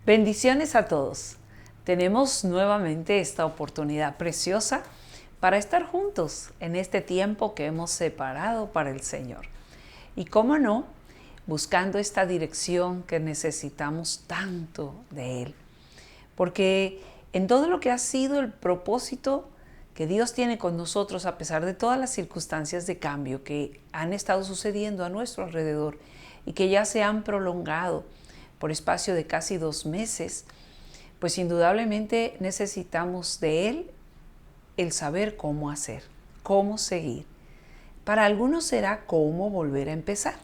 Bendiciones a todos. Tenemos nuevamente esta oportunidad preciosa para estar juntos en este tiempo que hemos separado para el Señor. Y cómo no, buscando esta dirección que necesitamos tanto de Él. Porque en todo lo que ha sido el propósito que Dios tiene con nosotros, a pesar de todas las circunstancias de cambio que han estado sucediendo a nuestro alrededor y que ya se han prolongado por espacio de casi 2 meses, pues indudablemente necesitamos de Él el saber cómo hacer, cómo seguir. Para algunos será cómo volver a empezar.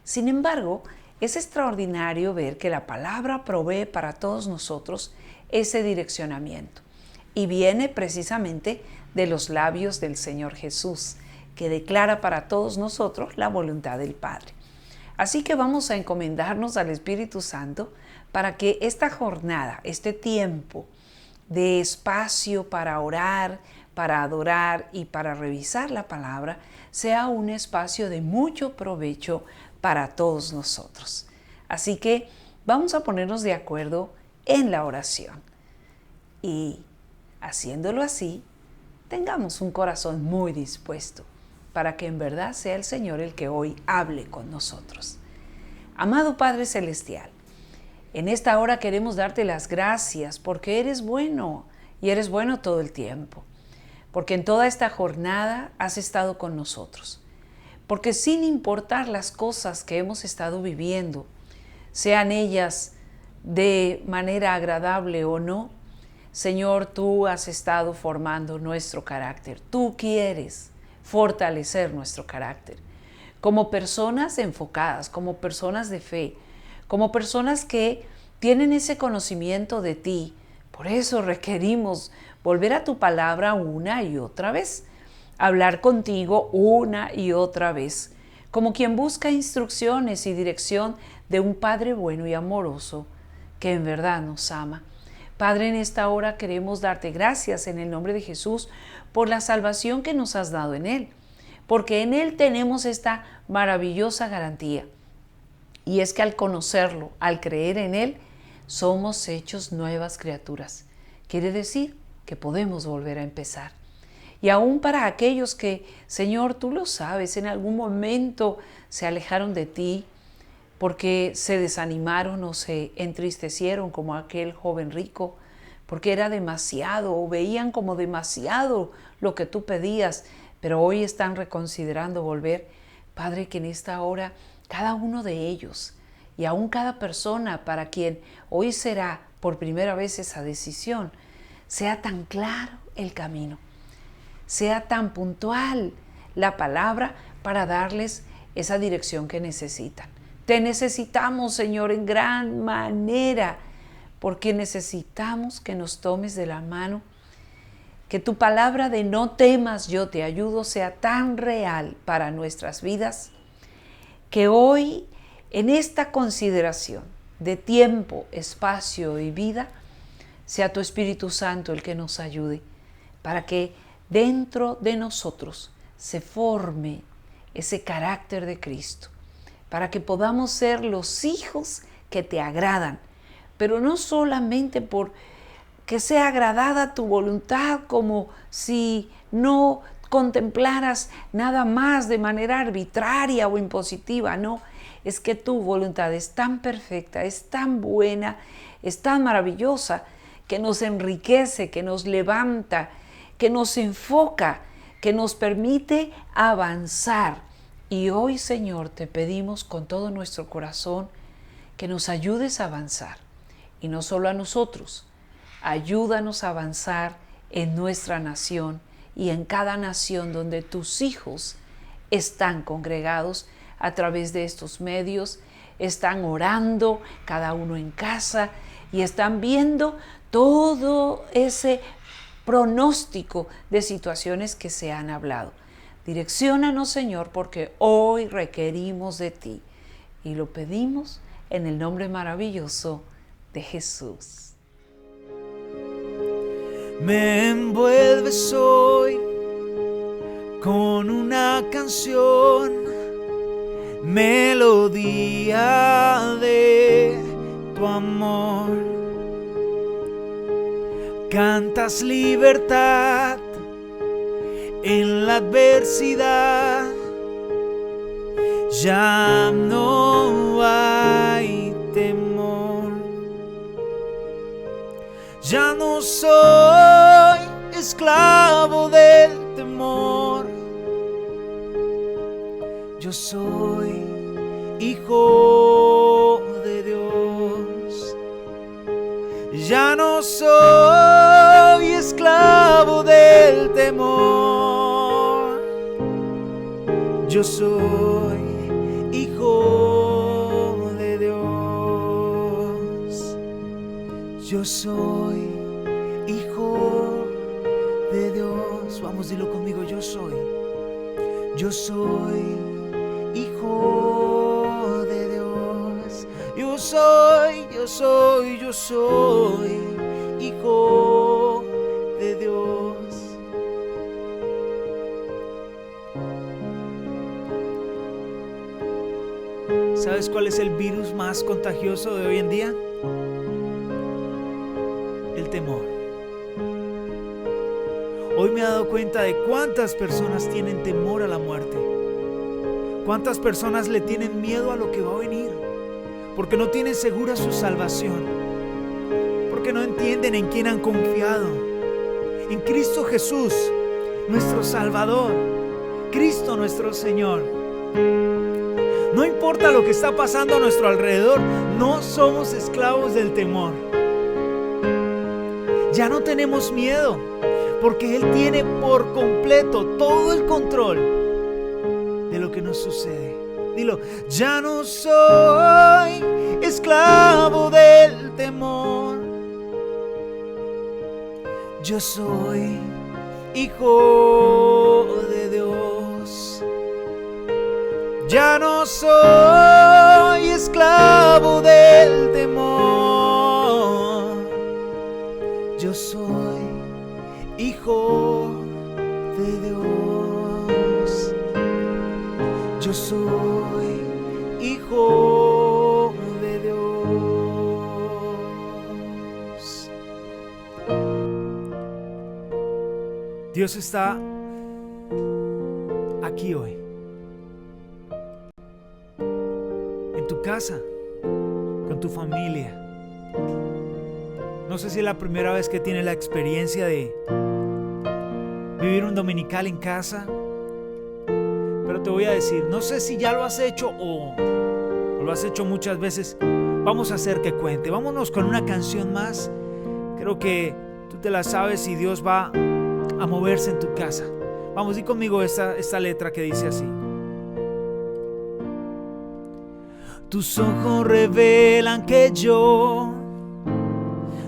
Sin embargo, es extraordinario ver que la palabra provee para todos nosotros ese direccionamiento. Y viene precisamente de los labios del Señor Jesús, que declara para todos nosotros la voluntad del Padre. Así que vamos a encomendarnos al Espíritu Santo para que esta jornada, este tiempo de espacio para orar, para adorar y para revisar la palabra, sea un espacio de mucho provecho para todos nosotros. Así que vamos a ponernos de acuerdo en la oración. Y haciéndolo así, tengamos un corazón muy dispuesto para que en verdad sea el Señor el que hoy hable con nosotros. Amado Padre Celestial, en esta hora queremos darte las gracias porque eres bueno y eres bueno todo el tiempo. Porque en toda esta jornada has estado con nosotros. Porque sin importar las cosas que hemos estado viviendo, sean ellas de manera agradable o no, Señor, tú has estado formando nuestro carácter. Tú quieres fortalecer nuestro carácter. Como personas enfocadas, como personas de fe, como personas que tienen ese conocimiento de ti. Por eso requerimos volver a tu palabra una y otra vez, hablar contigo una y otra vez, como quien busca instrucciones y dirección de un Padre bueno y amoroso que en verdad nos ama. Padre, en esta hora queremos darte gracias en el nombre de Jesús por la salvación que nos has dado en Él, porque en Él tenemos esta maravillosa garantía. Y es que al conocerlo, al creer en Él, somos hechos nuevas criaturas. Quiere decir que podemos volver a empezar. Y aún para aquellos que, Señor, tú lo sabes, en algún momento se alejaron de ti, porque se desanimaron o se entristecieron como aquel joven rico, porque era demasiado o veían como demasiado lo que tú pedías, pero hoy están reconsiderando volver. Padre, que en esta hora cada uno de ellos y aún cada persona para quien hoy será por primera vez esa decisión, sea tan claro el camino, sea tan puntual la palabra para darles esa dirección que necesitan. Te necesitamos, Señor, en gran manera, porque necesitamos que nos tomes de la mano, que tu palabra de no temas, yo te ayudo, sea tan real para nuestras vidas, que hoy, en esta consideración de tiempo, espacio y vida, sea tu Espíritu Santo el que nos ayude, para que dentro de nosotros se forme ese carácter de Cristo, para que podamos ser los hijos que te agradan, pero no solamente por que sea agradada tu voluntad, como si no contemplaras nada más de manera arbitraria o impositiva, no, es que tu voluntad es tan perfecta, es tan buena, es tan maravillosa, que nos enriquece, que nos levanta, que nos enfoca, que nos permite avanzar. Y hoy, Señor, te pedimos con todo nuestro corazón que nos ayudes a avanzar. Y no solo a nosotros, ayúdanos a avanzar en nuestra nación y en cada nación donde tus hijos están congregados a través de estos medios, están orando, cada uno en casa, y están viendo todo ese pronóstico de situaciones que se han hablado. Direcciónanos, Señor, porque hoy requerimos de ti y lo pedimos en el nombre maravilloso de Jesús. Me envuelves hoy con una canción, melodía de tu amor. Cantas libertad en la adversidad. Ya no hay temor. Ya no soy esclavo del temor. Yo soy hijo de Dios. Ya no soy esclavo del temor. Yo soy hijo de Dios. Yo soy hijo de Dios. Vamos, dilo conmigo. Yo soy hijo de Dios. Yo soy hijo de Dios. ¿Sabes cuál es el virus más contagioso de hoy en día? El temor. Hoy me he dado cuenta de cuántas personas tienen temor a la muerte. Cuántas personas le tienen miedo a lo que va a venir, porque no tienen segura su salvación, porque no entienden en quién han confiado. En Cristo Jesús, nuestro Salvador, Cristo nuestro Señor. No importa lo que está pasando a nuestro alrededor, no somos esclavos del temor. Ya no tenemos miedo, porque Él tiene por completo todo el control de lo que nos sucede. Dilo, ya no soy esclavo del temor. Yo soy hijo de Dios. Ya no soy esclavo del temor. Yo soy hijo de Dios. Yo soy hijo de Dios. Dios está aquí hoy. En tu casa, con tu familia. No sé si es la primera vez que tienes la experiencia de vivir un dominical en casa, pero te voy a decir, no sé si ya lo has hecho o lo has hecho muchas veces. Vamos a hacer que cuente. Vámonos con una canción más. Creo que tú te la sabes y Dios va a moverse en tu casa. Vamos, di conmigo esta letra que dice así. Tus ojos revelan que yo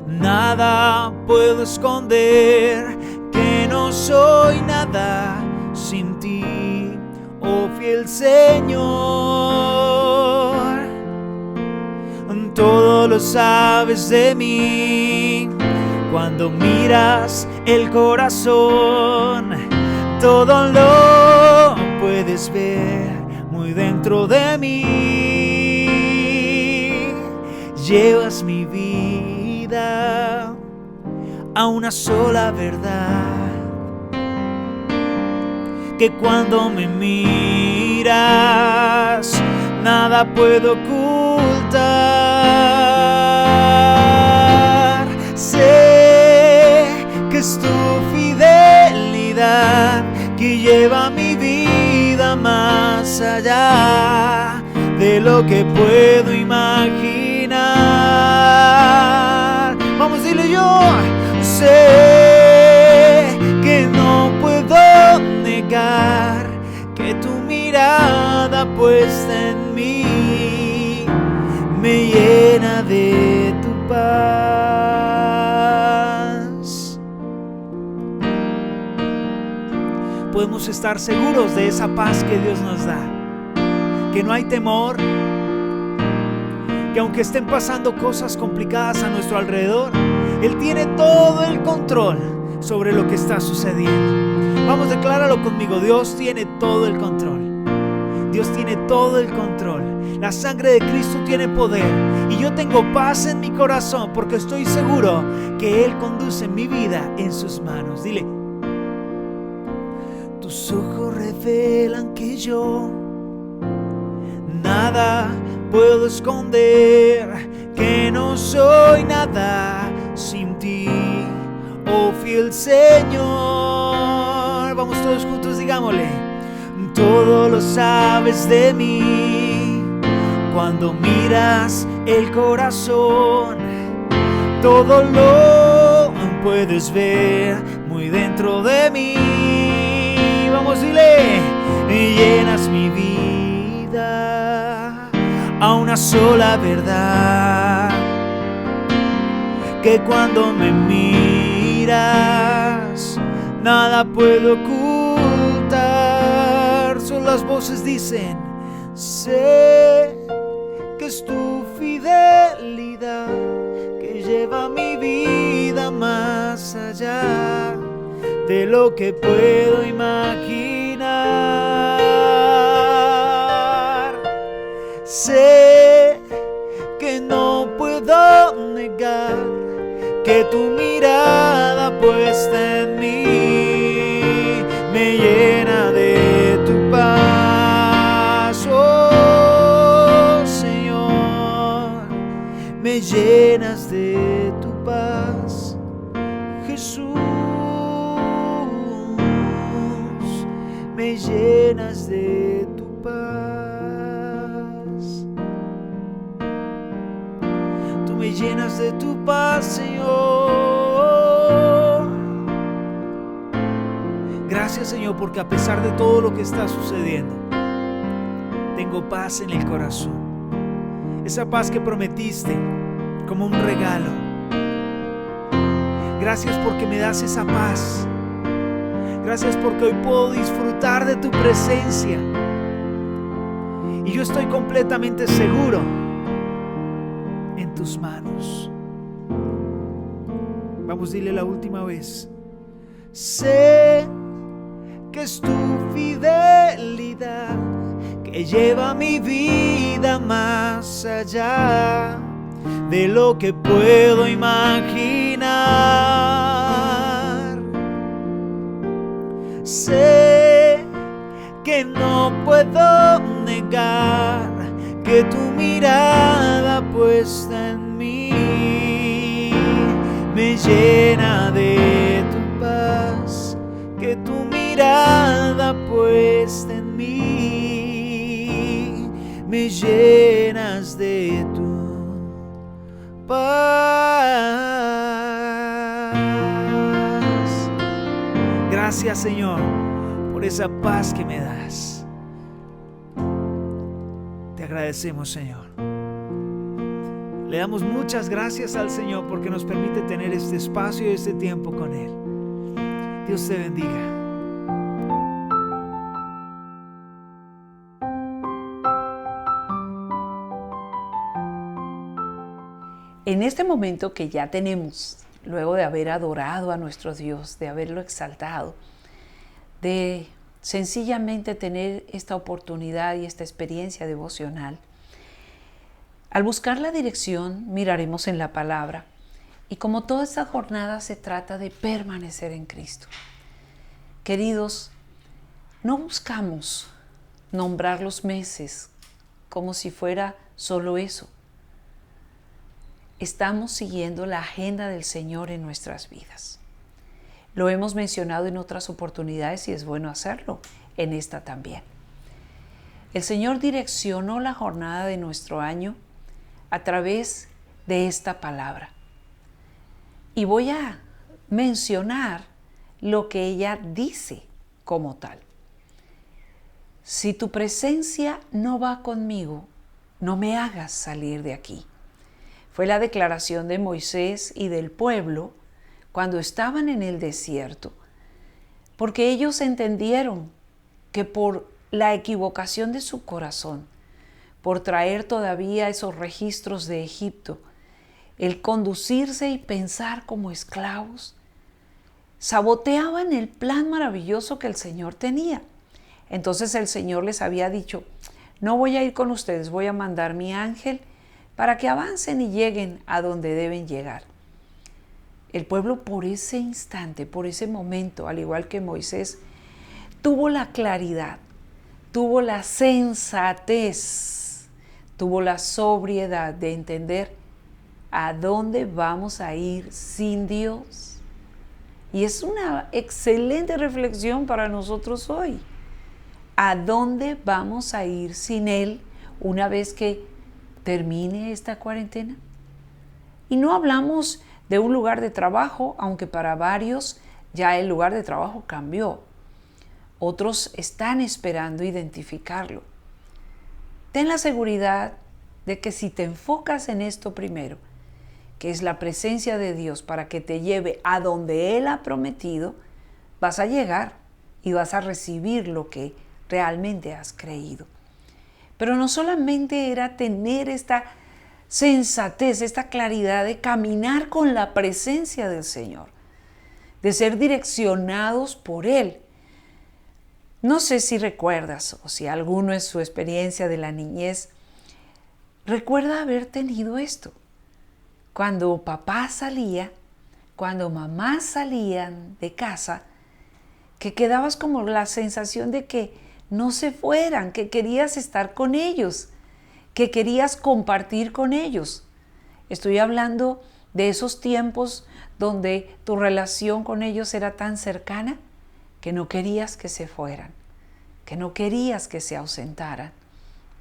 nada puedo esconder, que no soy nada sin ti, oh fiel Señor. Todo lo sabes de mí, cuando miras el corazón, todo lo puedes ver muy dentro de mí. Llevas mi vida a una sola verdad, que cuando me miras nada puedo ocultar. Sé que es tu fidelidad que lleva mi vida más allá de lo que puedo imaginar. Vamos, dile yo. Sé que no puedo negar que tu mirada puesta en mí me llena de tu paz. Podemos estar seguros de esa paz que Dios nos da, que no hay temor, que aunque estén pasando cosas complicadas a nuestro alrededor, Él tiene todo el control sobre lo que está sucediendo. Vamos, decláralo conmigo. Dios tiene todo el control. Dios tiene todo el control. La sangre de Cristo tiene poder Y yo tengo paz en mi corazón porque estoy seguro que Él conduce mi vida en sus manos. Dile: tus ojos revelan que yo nada puedo esconder, que no soy nada sin ti, oh fiel Señor. Vamos todos juntos, digámosle: todo lo sabes de mí, cuando miras el corazón, todo lo puedes ver muy dentro de mí. Vamos, dile: llenas mi vida a una sola verdad, que cuando me miras nada puedo ocultar. Son las voces dicen: sé que es tu fidelidad que lleva mi vida más allá de lo que puedo imaginar. Sé que no puedo negar que tu mirada puesta en mí me llena de tu paz, oh Señor, me llenas de tu paz, Jesús, me llenas de tu paz. Tú me llenas de tu paz, Señor. Gracias, Señor, porque a pesar de todo lo que está sucediendo, tengo paz en el corazón. Esa paz que prometiste como un regalo. Gracias porque me das esa paz. Gracias porque hoy puedo disfrutar de tu presencia. Y yo estoy completamente seguro en tus manos. Vamos, dile la última vez: sé que es tu fidelidad que lleva mi vida más allá de lo que puedo imaginar. Sé que no puedo negar que tu mirada puesta en mí me llena de tu paz, que tu mirada puesta en mí me llenas de tu paz. Gracias, Señor, por esa paz que me das. Te agradecemos, Señor. Le damos muchas gracias al Señor porque nos permite tener este espacio y este tiempo con Él. Dios te bendiga. En este momento que ya tenemos, luego de haber adorado a nuestro Dios, de haberlo exaltado, de sencillamente tener esta oportunidad y esta experiencia devocional, al buscar la dirección miraremos en la palabra, y como toda esta jornada se trata de permanecer en Cristo. Queridos, no buscamos nombrar los meses como si fuera solo eso. Estamos siguiendo la agenda del Señor en nuestras vidas. Lo hemos mencionado en otras oportunidades y es bueno hacerlo en esta también. El Señor direccionó la jornada de nuestro año a través de esta palabra. Y voy a mencionar lo que ella dice como tal. Si tu presencia no va conmigo, no me hagas salir de aquí. Fue la declaración de Moisés y del pueblo cuando estaban en el desierto, porque ellos entendieron que por la equivocación de su corazón, por traer todavía esos registros de Egipto, el conducirse y pensar como esclavos, saboteaban el plan maravilloso que el Señor tenía. Entonces el Señor les había dicho: no voy a ir con ustedes, voy a mandar mi ángel, para que avancen y lleguen a donde deben llegar. El pueblo por ese instante, por ese momento, al igual que Moisés, tuvo la claridad, tuvo la sensatez, tuvo la sobriedad de entender a dónde vamos a ir sin Dios. Y es una excelente reflexión para nosotros hoy. ¿A dónde vamos a ir sin Él una vez que termine esta cuarentena? Y no hablamos de un lugar de trabajo, aunque para varios ya el lugar de trabajo cambió. Otros están esperando identificarlo. Ten la seguridad de que si te enfocas en esto primero, que es la presencia de Dios para que te lleve a donde Él ha prometido, vas a llegar y vas a recibir lo que realmente has creído. Pero no solamente era tener esta sensatez, esta claridad de caminar con la presencia del Señor, de ser direccionados por Él. No sé si recuerdas o si alguno en su experiencia de la niñez recuerda haber tenido esto. Cuando papá salía, cuando mamá salían de casa, que quedabas como la sensación de que no se fueran, que querías estar con ellos, que querías compartir con ellos. Estoy hablando de esos tiempos donde tu relación con ellos era tan cercana que no querías que se fueran, que no querías que se ausentaran.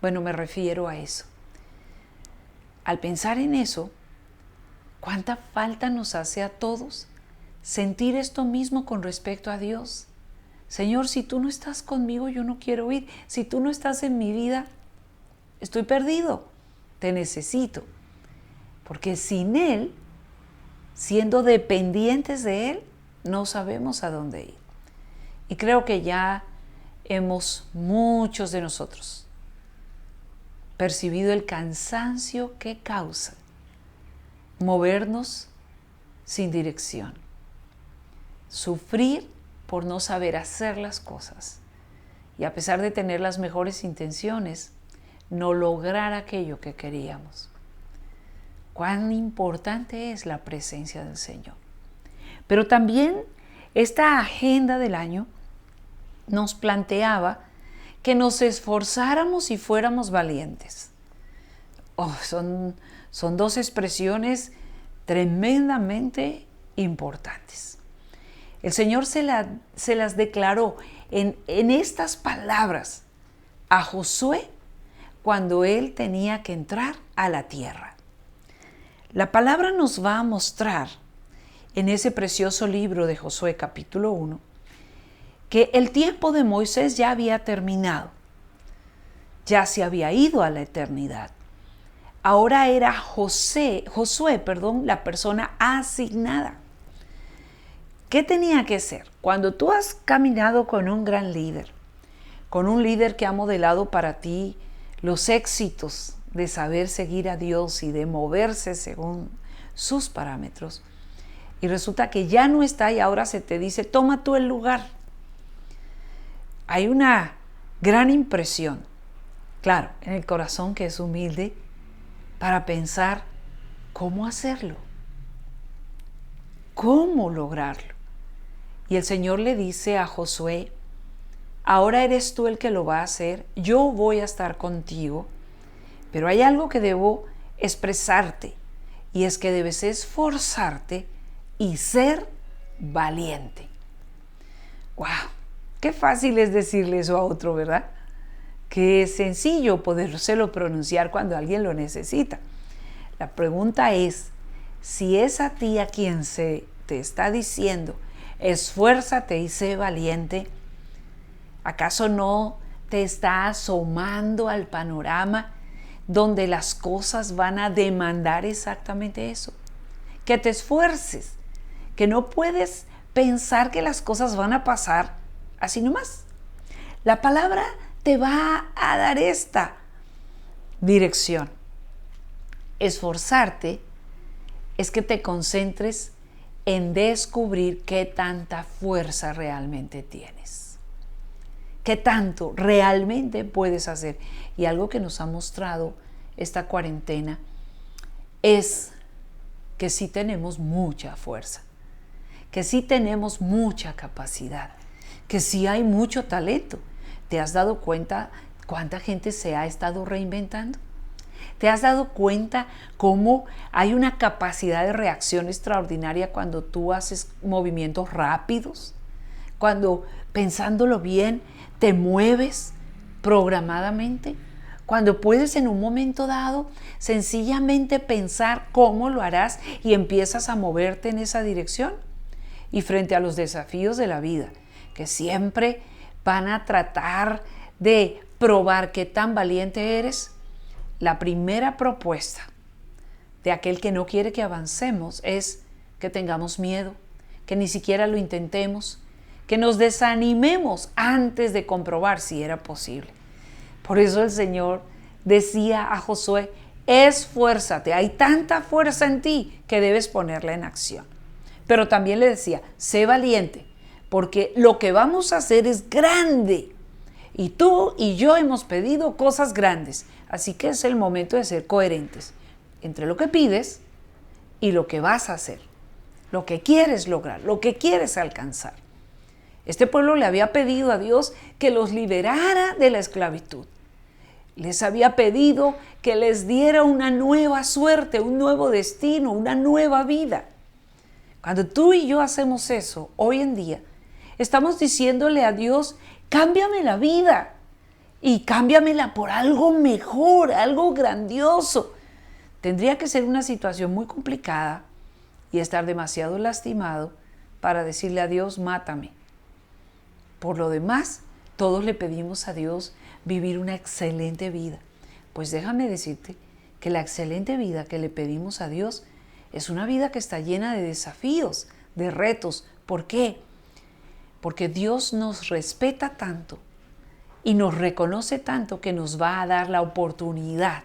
Bueno, me refiero a eso. Al pensar en eso, ¿cuánta falta nos hace a todos sentir esto mismo con respecto a Dios? Señor, si tú no estás conmigo, yo no quiero ir. Si tú no estás en mi vida, estoy perdido. Te necesito. Porque sin Él, siendo dependientes de Él, no sabemos a dónde ir. Y creo que ya muchos de nosotros, percibido el cansancio que causa movernos sin dirección, sufrir por no saber hacer las cosas y a pesar de tener las mejores intenciones, no lograr aquello que queríamos. Cuán importante es la presencia del Señor. Pero también esta agenda del año nos planteaba que nos esforzáramos y fuéramos valientes. Son dos expresiones tremendamente importantes. El Señor se las declaró en estas palabras a Josué cuando él tenía que entrar a la tierra. La palabra nos va a mostrar en ese precioso libro de Josué capítulo 1 que el tiempo de Moisés ya había terminado, ya se había ido a la eternidad. Ahora era Josué, la persona asignada. ¿Qué tenía que ser? Cuando tú has caminado con un gran líder, con un líder que ha modelado para ti los éxitos de saber seguir a Dios y de moverse según sus parámetros, y resulta que ya no está y ahora se te dice, toma tú el lugar. Hay una gran impresión, claro, en el corazón que es humilde, para pensar cómo hacerlo, cómo lograrlo. Y el Señor le dice a Josué, ahora eres tú el que lo va a hacer, yo voy a estar contigo, pero hay algo que debo expresarte, y es que debes esforzarte y ser valiente. ¡Wow! Qué fácil es decirle eso a otro, ¿verdad? Qué sencillo podérselo pronunciar cuando alguien lo necesita. La pregunta es, si es a ti a quien se te está diciendo, esfuérzate y sé valiente, ¿acaso no te está asomando al panorama donde las cosas van a demandar exactamente eso? Que te esfuerces, que no puedes pensar que las cosas van a pasar así nomás. La palabra te va a dar esta dirección. Esforzarte es que te concentres en descubrir qué tanta fuerza realmente tienes, qué tanto realmente puedes hacer. Y algo que nos ha mostrado esta cuarentena es que sí tenemos mucha fuerza, que sí tenemos mucha capacidad, que sí hay mucho talento. ¿Te has dado cuenta cuánta gente se ha estado reinventando? ¿Te has dado cuenta cómo hay una capacidad de reacción extraordinaria cuando tú haces movimientos rápidos? Cuando, pensándolo bien, te mueves programadamente. Cuando puedes en un momento dado sencillamente pensar cómo lo harás y empiezas a moverte en esa dirección. Y frente a los desafíos de la vida, que siempre van a tratar de probar qué tan valiente eres, la primera propuesta de aquel que no quiere que avancemos es que tengamos miedo, que ni siquiera lo intentemos, que nos desanimemos antes de comprobar si era posible. Por eso el Señor decía a Josué: esfuérzate, hay tanta fuerza en ti que debes ponerla en acción. Pero también le decía: sé valiente, porque lo que vamos a hacer es grande. Y tú y yo hemos pedido cosas grandes, así que es el momento de ser coherentes entre lo que pides y lo que vas a hacer, lo que quieres lograr, lo que quieres alcanzar. Este pueblo le había pedido a Dios que los liberara de la esclavitud. Les había pedido que les diera una nueva suerte, un nuevo destino, una nueva vida. Cuando tú y yo hacemos eso hoy en día, estamos diciéndole a Dios: cámbiame la vida y cámbiamela por algo mejor, algo grandioso. Tendría que ser una situación muy complicada y estar demasiado lastimado para decirle a Dios: mátame. Por lo demás, todos le pedimos a Dios vivir una excelente vida. Pues déjame decirte que la excelente vida que le pedimos a Dios es una vida que está llena de desafíos, de retos. ¿Por qué? Porque Dios nos respeta tanto y nos reconoce tanto que nos va a dar la oportunidad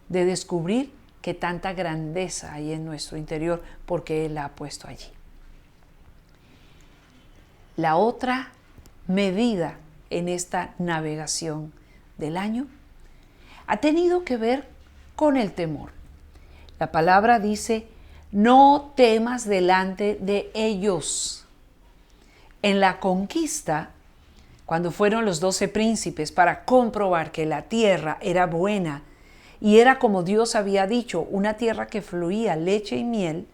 de descubrir qué tanta grandeza hay en nuestro interior, porque Él la ha puesto allí. La otra medida en esta navegación del año ha tenido que ver con el temor. La palabra dice: no temas delante de ellos. En la conquista, cuando fueron los 12 príncipes para comprobar que la tierra era buena y era como Dios había dicho, una tierra que fluía leche y miel,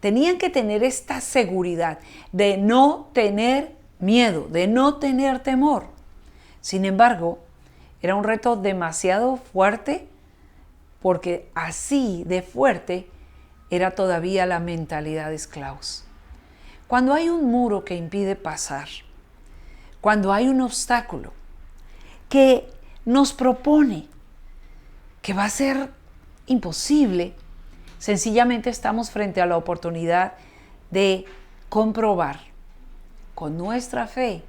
tenían que tener esta seguridad de no tener miedo, de no tener temor. Sin embargo, era un reto demasiado fuerte, porque así de fuerte era todavía la mentalidad de esclavos. Cuando hay un muro que impide pasar, cuando hay un obstáculo que nos propone que va a ser imposible, sencillamente estamos frente a la oportunidad de comprobar con nuestra fe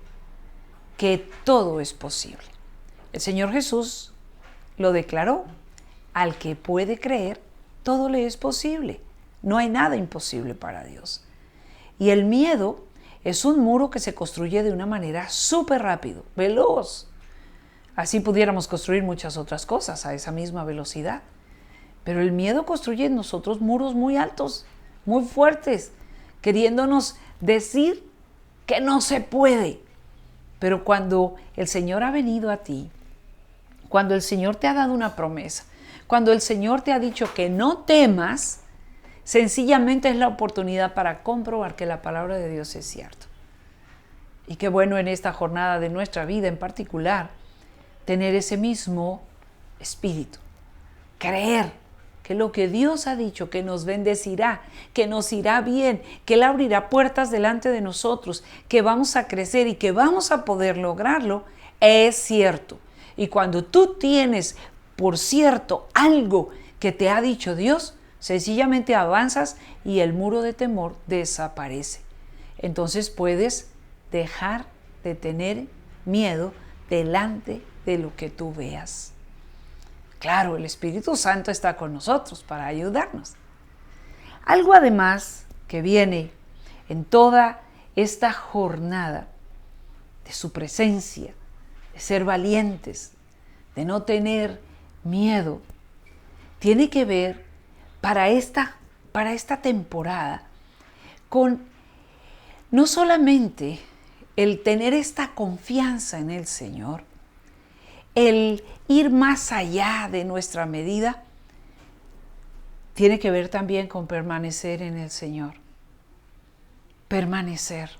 que todo es posible. El Señor Jesús lo declaró: al que puede creer, todo le es posible. No hay nada imposible para Dios. Y el miedo es un muro que se construye de una manera súper rápido, veloz. Así pudiéramos construir muchas otras cosas a esa misma velocidad. Pero el miedo construye en nosotros muros muy altos, muy fuertes, queriéndonos decir que no se puede. Pero cuando el Señor ha venido a ti, cuando el Señor te ha dado una promesa, cuando el Señor te ha dicho que no temas, sencillamente es la oportunidad para comprobar que la palabra de Dios es cierta. Y qué bueno en esta jornada de nuestra vida en particular, tener ese mismo espíritu, creer que lo que Dios ha dicho, que nos bendecirá, que nos irá bien, que Él abrirá puertas delante de nosotros, que vamos a crecer y que vamos a poder lograrlo, es cierto. Y cuando tú tienes por cierto algo que te ha dicho Dios, sencillamente avanzas y el muro de temor desaparece. Entonces puedes dejar de tener miedo delante de lo que tú veas. Claro, el Espíritu Santo está con nosotros para ayudarnos. Algo además que viene en toda esta jornada de su presencia, de ser valientes, de no tener miedo, tiene que ver para esta temporada con no solamente el tener esta confianza en el Señor, el ir más allá de nuestra medida, tiene que ver también con permanecer en el Señor. Permanecer.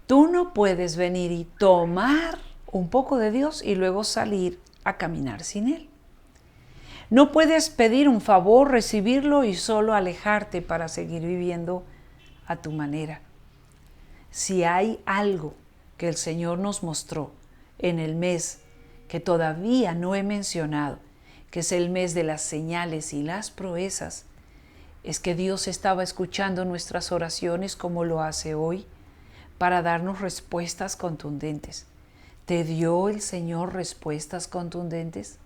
Tú no puedes venir y tomar un poco de Dios y luego salir a caminar sin Él. No puedes pedir un favor, recibirlo y solo alejarte para seguir viviendo a tu manera. Si hay algo que el Señor nos mostró en el mes que todavía no he mencionado, que es el mes de las señales y las proezas, es que Dios estaba escuchando nuestras oraciones como lo hace hoy para darnos respuestas contundentes. ¿Te dio el Señor respuestas contundentes?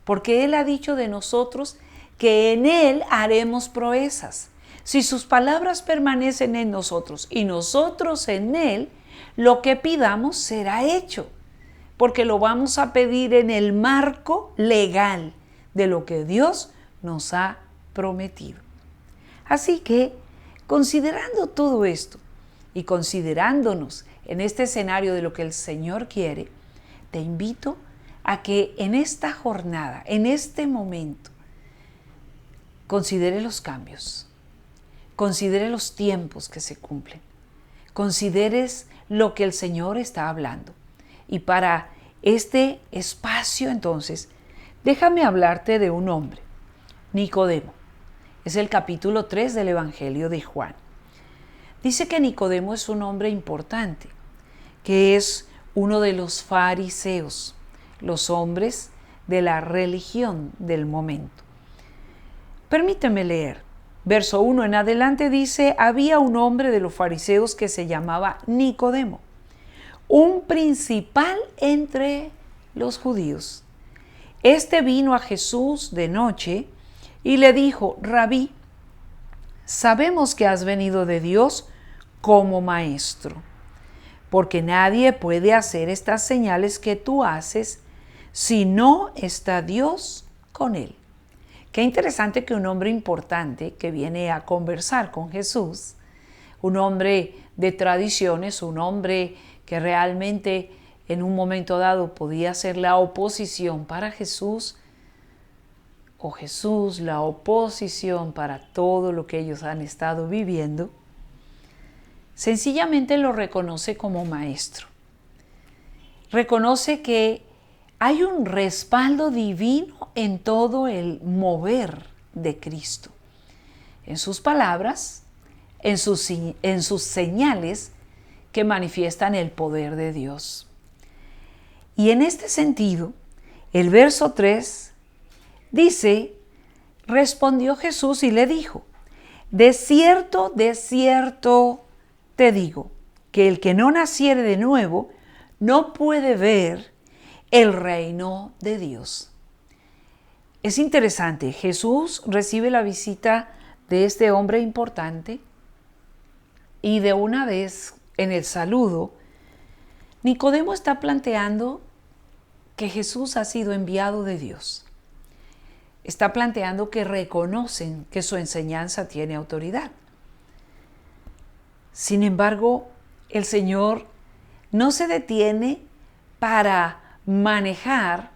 Porque Él ha dicho de nosotros que en Él haremos proezas. Si sus palabras permanecen en nosotros y nosotros en Él, lo que pidamos será hecho, porque lo vamos a pedir en el marco legal de lo que Dios nos ha prometido. Así que, considerando todo esto y considerándonos en este escenario de lo que el Señor quiere, te invito a que en esta jornada, en este momento, considere los cambios, considere los tiempos que se cumplen, consideres lo que el Señor está hablando. Y para este espacio, entonces, déjame hablarte de un hombre, Nicodemo. Es el capítulo 3 del Evangelio de Juan. Dice que Nicodemo es un hombre importante, que es uno de los fariseos, los hombres de la religión del momento. Permíteme leer. Verso 1 en adelante dice: había un hombre de los fariseos que se llamaba Nicodemo, un principal entre los judíos. Este vino a Jesús de noche y le dijo: Rabí, sabemos que has venido de Dios como maestro, porque nadie puede hacer estas señales que tú haces si no está Dios con él. Qué interesante que un hombre importante que viene a conversar con Jesús, un hombre de tradiciones, un hombre que realmente en un momento dado podía ser la oposición para Jesús, o Jesús la oposición para todo lo que ellos han estado viviendo, sencillamente lo reconoce como maestro. Reconoce que hay un respaldo divino en todo el mover de Cristo, en sus palabras, en sus señales que manifiestan el poder de Dios. Y en este sentido, el verso 3 dice: respondió Jesús y le dijo: de cierto te digo, que el que no naciere de nuevo no puede ver el reino de Dios. Es interesante, Jesús recibe la visita de este hombre importante y de una vez en el saludo, Nicodemo está planteando que Jesús ha sido enviado de Dios. Está planteando que reconocen que su enseñanza tiene autoridad. Sin embargo, el Señor no se detiene para manejar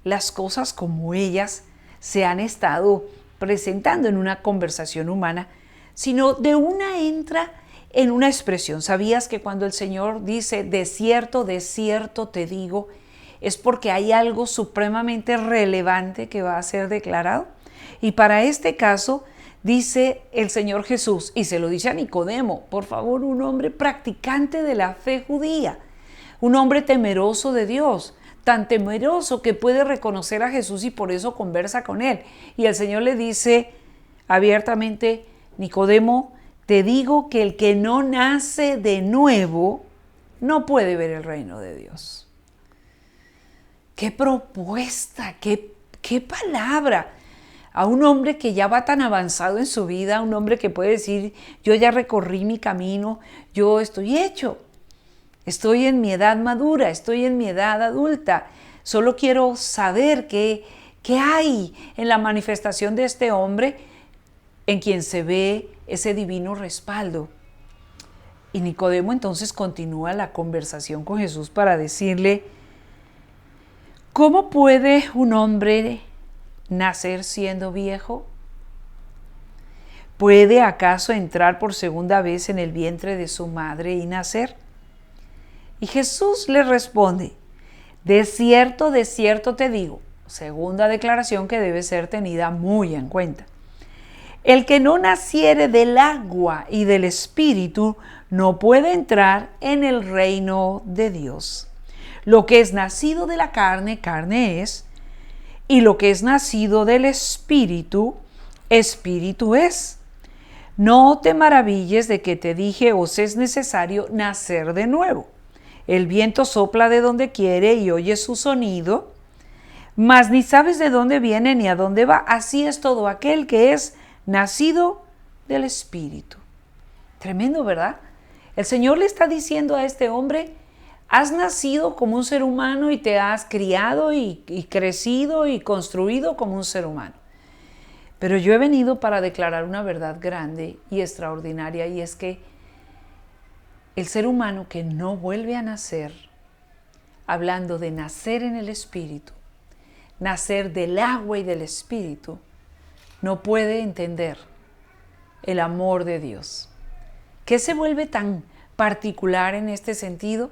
las cosas como ellas se han estado presentando en una conversación humana, sino de una entra en una expresión. ¿Sabías que cuando el Señor dice de cierto te digo, es porque hay algo supremamente relevante que va a ser declarado? Y para este caso dice el Señor Jesús, y se lo dice a Nicodemo, por favor, un hombre practicante de la fe judía, un hombre temeroso de Dios, tan temeroso que puede reconocer a Jesús y por eso conversa con él. Y el Señor le dice abiertamente: Nicodemo, te digo que el que no nace de nuevo no puede ver el reino de Dios. ¡Qué propuesta! ¡Qué palabra! A un hombre que ya va tan avanzado en su vida, un hombre que puede decir: yo ya recorrí mi camino, yo estoy hecho. Estoy en mi edad madura, estoy en mi edad adulta. Solo quiero saber qué ¿Qué hay en la manifestación de este hombre en quien se ve ese divino respaldo? Y Nicodemo entonces continúa la conversación con Jesús para decirle, ¿cómo puede un hombre nacer siendo viejo? ¿Puede acaso entrar por segunda vez en el vientre de su madre y nacer? Y Jesús le responde, de cierto te digo, segunda declaración que debe ser tenida muy en cuenta. El que no naciere del agua y del Espíritu no puede entrar en el reino de Dios. Lo que es nacido de la carne, carne es, y lo que es nacido del Espíritu, Espíritu es. No te maravilles de que te dije, os es necesario nacer de nuevo. El viento sopla de donde quiere y oyes su sonido, mas ni sabes de dónde viene ni a dónde va. Así es todo aquel que es nacido del Espíritu. Tremendo, ¿verdad? El Señor le está diciendo a este hombre, has nacido como un ser humano y te has criado y crecido y construido como un ser humano. Pero yo he venido para declarar una verdad grande y extraordinaria, y es que el ser humano que no vuelve a nacer, hablando de nacer en el Espíritu, nacer del agua y del Espíritu, no puede entender el amor de Dios. ¿Qué se vuelve tan particular en este sentido?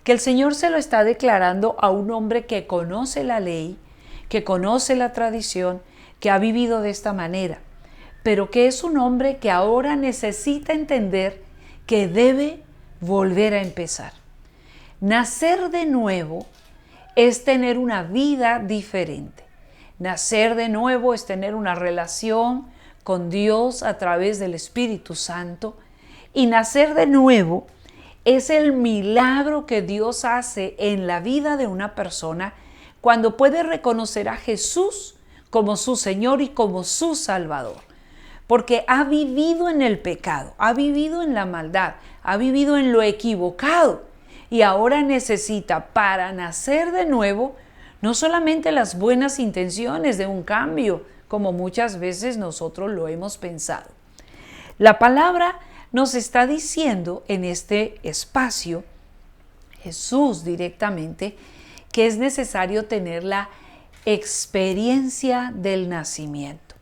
Que el Señor se lo está declarando a un hombre que conoce la ley, que conoce la tradición, que ha vivido de esta manera, pero que es un hombre que ahora necesita entender que debe volver a empezar. Nacer de nuevo es tener una vida diferente. Nacer de nuevo es tener una relación con Dios a través del Espíritu Santo. Y nacer de nuevo es el milagro que Dios hace en la vida de una persona cuando puede reconocer a Jesús como su Señor y como su Salvador. Porque ha vivido en el pecado, ha vivido en la maldad, ha vivido en lo equivocado. Y ahora necesita, para nacer de nuevo, no solamente las buenas intenciones de un cambio, como muchas veces nosotros lo hemos pensado. La palabra nos está diciendo en este espacio, Jesús directamente, que es necesario tener la experiencia del nacimiento.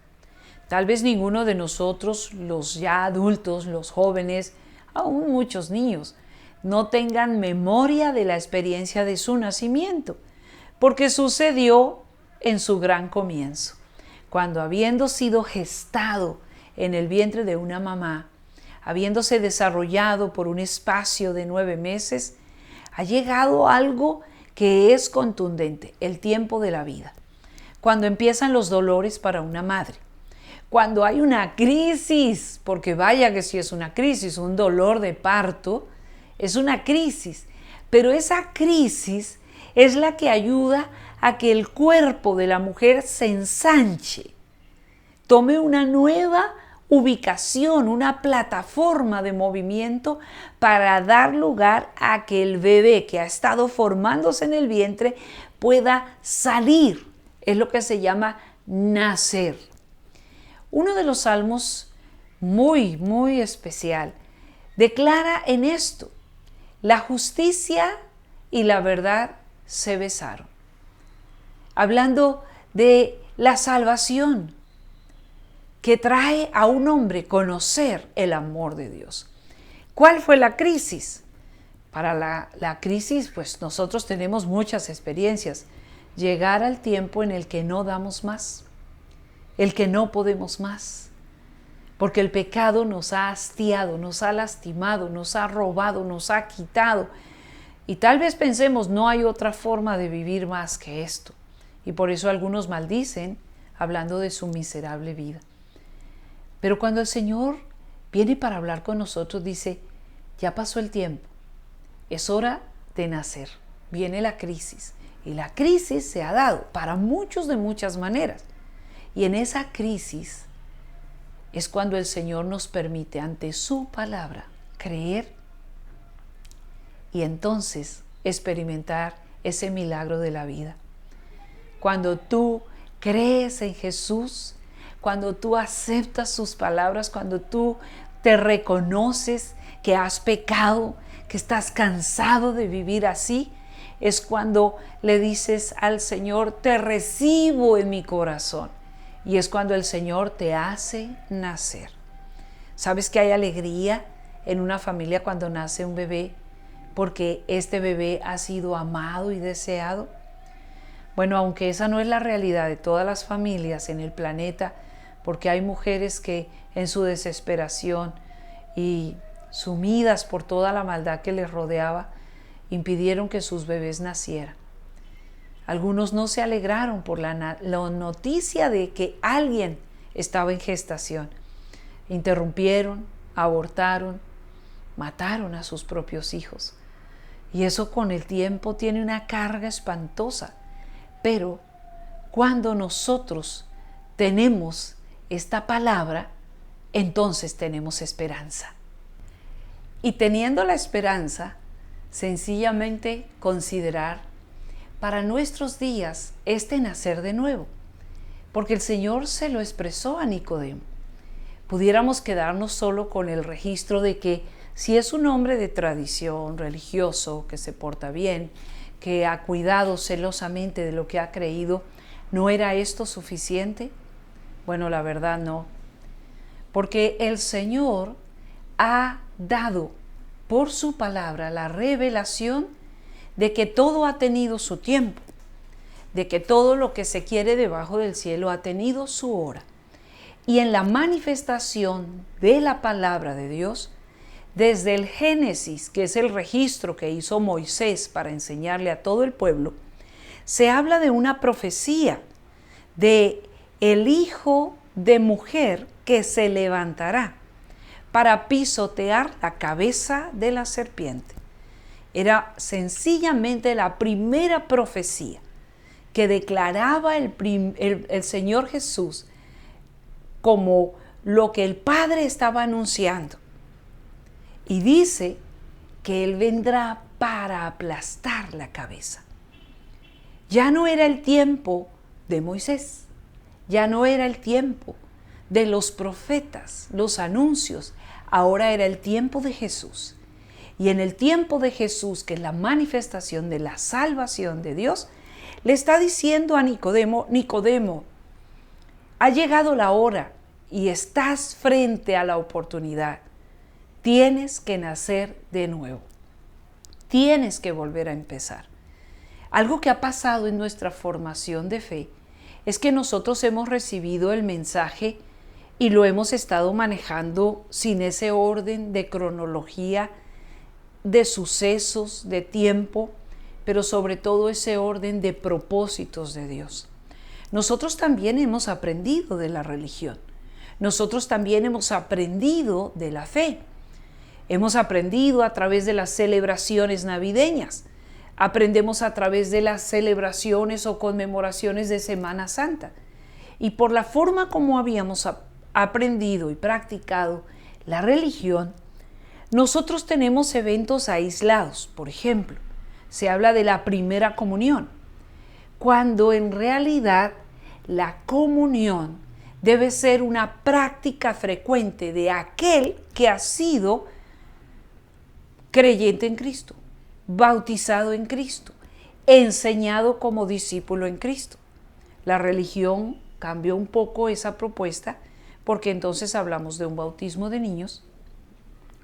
Tal vez ninguno de nosotros, los ya adultos, los jóvenes, aún muchos niños, no tengan memoria de la experiencia de su nacimiento, porque sucedió en su gran comienzo, cuando habiendo sido gestado en el vientre de una mamá, habiéndose desarrollado por un espacio de 9 meses, ha llegado algo que es contundente, el tiempo de la vida. Cuando empiezan los dolores para una madre, cuando hay una crisis, porque vaya que si es una crisis, un dolor de parto, es una crisis, pero esa crisis es la que ayuda a que el cuerpo de la mujer se ensanche, tome una nueva ubicación, una plataforma de movimiento para dar lugar a que el bebé que ha estado formándose en el vientre pueda salir. Es lo que se llama nacer. Uno de los salmos muy, muy especial declara en esto: la justicia y la verdad se besaron. Hablando de la salvación que trae a un hombre conocer el amor de Dios. ¿Cuál fue la crisis? Para la crisis, pues nosotros tenemos muchas experiencias. Llegar al tiempo en el que no damos más, el que no podemos más, porque el pecado nos ha hastiado, nos ha lastimado, nos ha robado, nos ha quitado. Y tal vez pensemos, no hay otra forma de vivir más que esto. Y por eso algunos maldicen, hablando de su miserable vida. Pero cuando el Señor viene para hablar con nosotros, dice, ya pasó el tiempo, es hora de nacer. Viene la crisis. Y la crisis se ha dado para muchos de muchas maneras. Y en esa crisis es cuando el Señor nos permite, ante su palabra, creer y entonces experimentar ese milagro de la vida. Cuando tú crees en Jesús, cuando tú aceptas sus palabras, cuando tú te reconoces que has pecado, que estás cansado de vivir así, es cuando le dices al Señor, te recibo en mi corazón. Y es cuando el Señor te hace nacer. ¿Sabes que hay alegría en una familia cuando nace un bebé? Porque este bebé ha sido amado y deseado. Bueno, aunque esa no es la realidad de todas las familias en el planeta, porque hay mujeres que en su desesperación y sumidas por toda la maldad que les rodeaba, impidieron que sus bebés nacieran. Algunos no se alegraron por la noticia de que alguien estaba en gestación. Interrumpieron, abortaron, mataron a sus propios hijos. Y eso con el tiempo tiene una carga espantosa. Pero cuando nosotros tenemos esta palabra, entonces tenemos esperanza. Y teniendo la esperanza, sencillamente considerar para nuestros días este nacer de nuevo, porque el Señor se lo expresó a Nicodemo. Pudiéramos quedarnos solo con el registro de que si es un hombre de tradición religioso, que se porta bien, que ha cuidado celosamente de lo que ha creído, ¿no era esto suficiente? Bueno, la verdad no, porque el Señor ha dado por su palabra la revelación de que todo ha tenido su tiempo, de que todo lo que se quiere debajo del cielo ha tenido su hora. Y en la manifestación de la palabra de Dios, desde el Génesis, que es el registro que hizo Moisés para enseñarle a todo el pueblo, se habla de una profecía de el hijo de mujer que se levantará para pisotear la cabeza de la serpiente. Era sencillamente la primera profecía que declaraba el Señor Jesús como lo que el Padre estaba anunciando. Y dice que Él vendrá para aplastar la cabeza. Ya no era el tiempo de Moisés, ya no era el tiempo de los profetas, los anuncios, ahora era el tiempo de Jesús. Y en el tiempo de Jesús, que es la manifestación de la salvación de Dios, le está diciendo a Nicodemo, Nicodemo, ha llegado la hora y estás frente a la oportunidad. Tienes que nacer de nuevo. Tienes que volver a empezar. Algo que ha pasado en nuestra formación de fe es que nosotros hemos recibido el mensaje y lo hemos estado manejando sin ese orden de cronología, de sucesos, de tiempo, pero sobre todo ese orden de propósitos de Dios. Nosotros también hemos aprendido de la religión. Nosotros también hemos aprendido de la fe. Hemos aprendido a través de las celebraciones navideñas. Aprendemos a través de las celebraciones o conmemoraciones de Semana Santa. Y por la forma como habíamos aprendido y practicado la religión, nosotros tenemos eventos aislados. Por ejemplo, se habla de la primera comunión, cuando en realidad la comunión debe ser una práctica frecuente de aquel que ha sido creyente en Cristo, bautizado en Cristo, enseñado como discípulo en Cristo. La religión cambió un poco esa propuesta porque entonces hablamos de un bautismo de niños,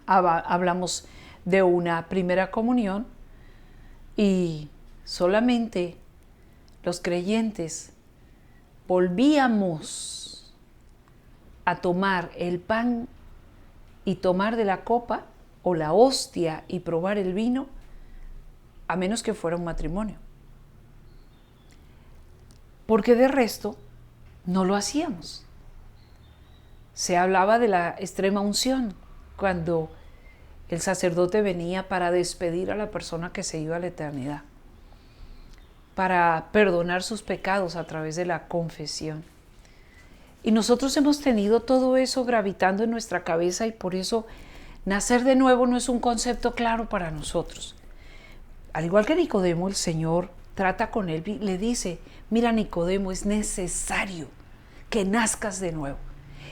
hablamos de una primera comunión y solamente los creyentes volvíamos a tomar el pan y tomar de la copa o la hostia y probar el vino, a menos que fuera un matrimonio. Porque de resto no lo hacíamos. Se hablaba de la extrema unción, cuando el sacerdote venía para despedir a la persona que se iba a la eternidad, para perdonar sus pecados a través de la confesión. Y nosotros hemos tenido todo eso gravitando en nuestra cabeza y por eso nacer de nuevo no es un concepto claro para nosotros. Al igual que Nicodemo, el Señor trata con él y le dice, mira Nicodemo, es necesario que nazcas de nuevo.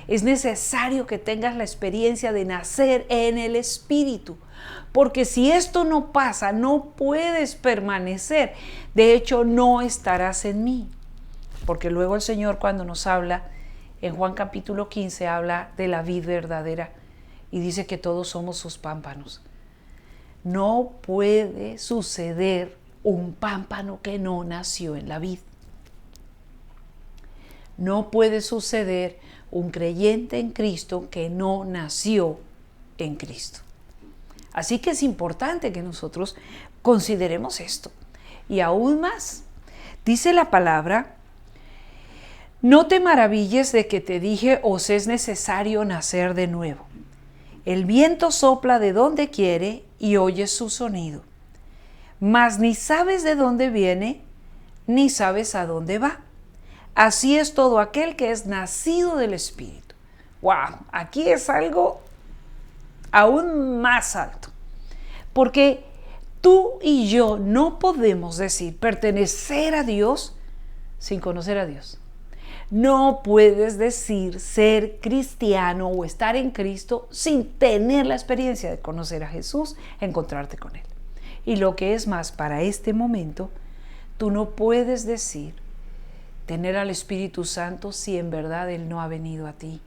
Es necesario que tengas la experiencia de nacer en el Espíritu, porque si esto no pasa, no puedes permanecer. De hecho, no estarás en mí. Porque luego el Señor, cuando nos habla, en Juan capítulo 15, habla de la vid verdadera y dice que todos somos sus pámpanos. No puede suceder un pámpano que no nació en la vid. No puede suceder un creyente en Cristo que no nació en Cristo. Así que es importante que nosotros consideremos esto. Y aún más, dice la palabra, no te maravilles de que te dije, os es necesario nacer de nuevo. El viento sopla de donde quiere y oyes su sonido, mas ni sabes de dónde viene, ni sabes a dónde va. Así es todo aquel que es nacido del Espíritu. ¡Wow! Aquí es algo aún más alto. Porque tú y yo no podemos decir pertenecer a Dios sin conocer a Dios. No puedes decir ser cristiano o estar en Cristo sin tener la experiencia de conocer a Jesús, encontrarte con Él. Y lo que es más, para este momento, tú no puedes decir tener al Espíritu Santo si en verdad Él no ha venido a ti.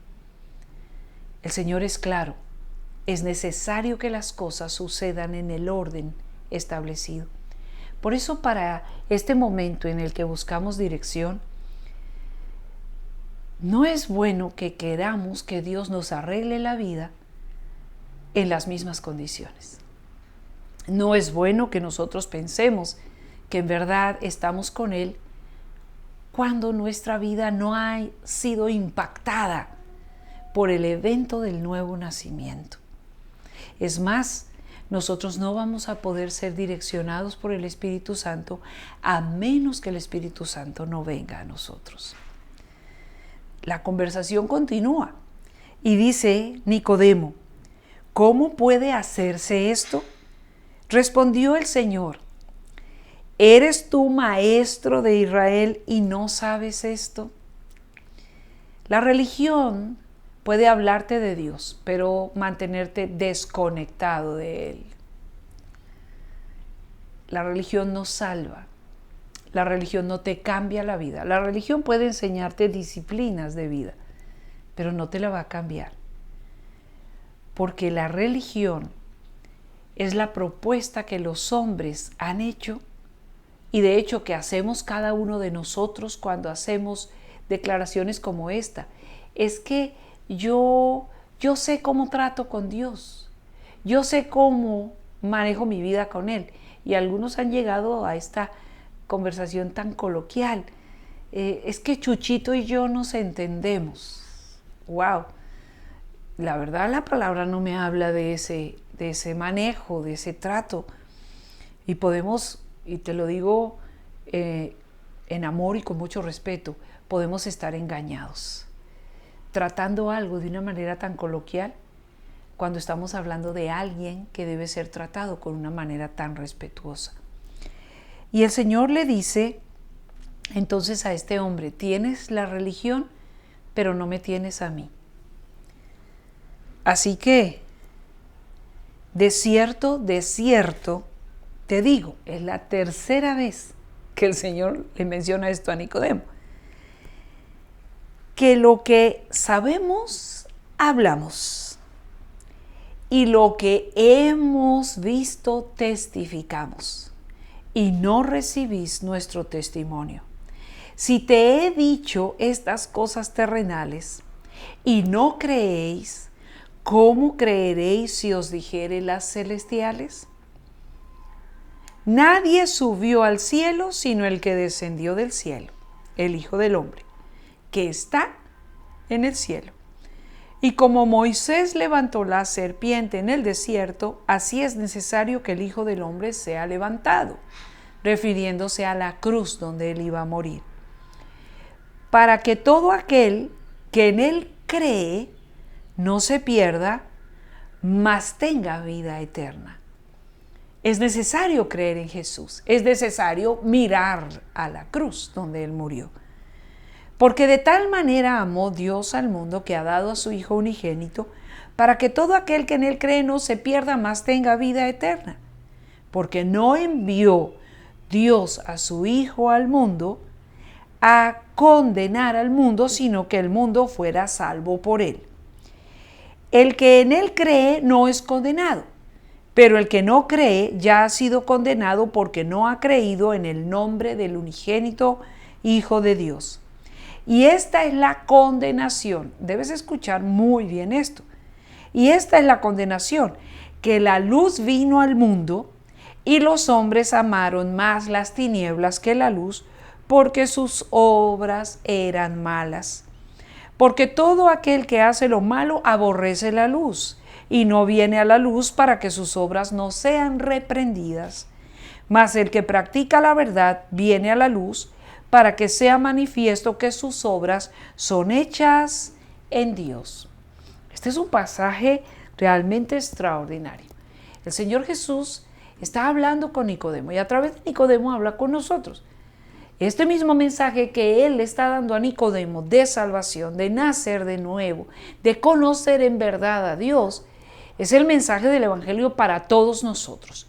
El Señor es claro, es necesario que las cosas sucedan en el orden establecido. Por eso, para este momento en el que buscamos dirección, no es bueno que queramos que Dios nos arregle la vida en las mismas condiciones. No es bueno que nosotros pensemos que en verdad estamos con Él cuando nuestra vida no ha sido impactada por el evento del nuevo nacimiento. Es más, nosotros no vamos a poder ser direccionados por el Espíritu Santo a menos que el Espíritu Santo no venga a nosotros. La conversación continúa y dice Nicodemo, ¿cómo puede hacerse esto? Respondió el Señor, ¿eres tú maestro de Israel y no sabes esto? La religión puede hablarte de Dios, pero mantenerte desconectado de Él. La religión no salva. La religión no te cambia la vida. La religión puede enseñarte disciplinas de vida, pero no te la va a cambiar. Porque la religión es la propuesta que los hombres han hecho y de hecho que hacemos cada uno de nosotros cuando hacemos declaraciones como esta. Es que yo sé cómo trato con Dios. Yo sé cómo manejo mi vida con Él. Y algunos han llegado a esta conversación tan coloquial. Es que Chuchito y yo nos entendemos. ¡Wow! La verdad, la palabra no me habla de ese manejo, de ese trato. Y podemos, y te lo digo en amor y con mucho respeto, podemos estar engañados, tratando algo de una manera tan coloquial cuando estamos hablando de alguien que debe ser tratado con una manera tan respetuosa. Y el Señor le dice entonces a este hombre, tienes la religión, pero no me tienes a mí. Así que, de cierto, te digo, es la tercera vez que el Señor le menciona esto a Nicodemo, que lo que sabemos, hablamos, y lo que hemos visto, testificamos, y no recibís nuestro testimonio. Si te he dicho estas cosas terrenales, y no creéis, ¿cómo creeréis si os dijere las celestiales? Nadie subió al cielo sino el que descendió del cielo, el Hijo del Hombre, que está en el cielo. Y como Moisés levantó la serpiente en el desierto, así es necesario que el Hijo del Hombre sea levantado, refiriéndose a la cruz donde él iba a morir, para que todo aquel que en él cree no se pierda, mas tenga vida eterna. Es necesario creer en Jesús, es necesario mirar a la cruz donde Él murió. Porque de tal manera amó Dios al mundo que ha dado a su Hijo unigénito, para que todo aquel que en Él cree no se pierda, mas tenga vida eterna. Porque no envió Dios a su Hijo al mundo a condenar al mundo, sino que el mundo fuera salvo por Él. El que en Él cree no es condenado, pero el que no cree ya ha sido condenado porque no ha creído en el nombre del unigénito Hijo de Dios. Y esta es la condenación. Debes escuchar muy bien esto. Y esta es la condenación, que la luz vino al mundo y los hombres amaron más las tinieblas que la luz, porque sus obras eran malas. Porque todo aquel que hace lo malo aborrece la luz y no viene a la luz para que sus obras no sean reprendidas. Mas el que practica la verdad viene a la luz para que sea manifiesto que sus obras son hechas en Dios. Este es un pasaje realmente extraordinario. El Señor Jesús está hablando con Nicodemo y a través de Nicodemo habla con nosotros. Este mismo mensaje que Él está dando a Nicodemo de salvación, de nacer de nuevo, de conocer en verdad a Dios, es el mensaje del Evangelio para todos nosotros.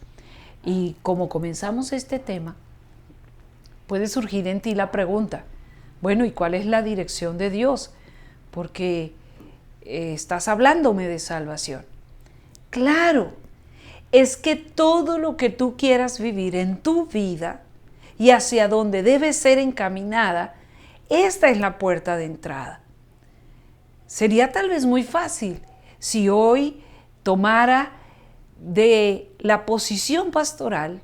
Y como comenzamos este tema, puede surgir en ti la pregunta, bueno, ¿y cuál es la dirección de Dios? Porque estás hablándome de salvación. Claro, es que todo lo que tú quieras vivir en tu vida y hacia donde debe ser encaminada, esta es la puerta de entrada. Sería tal vez muy fácil si hoy tomara de la posición pastoral,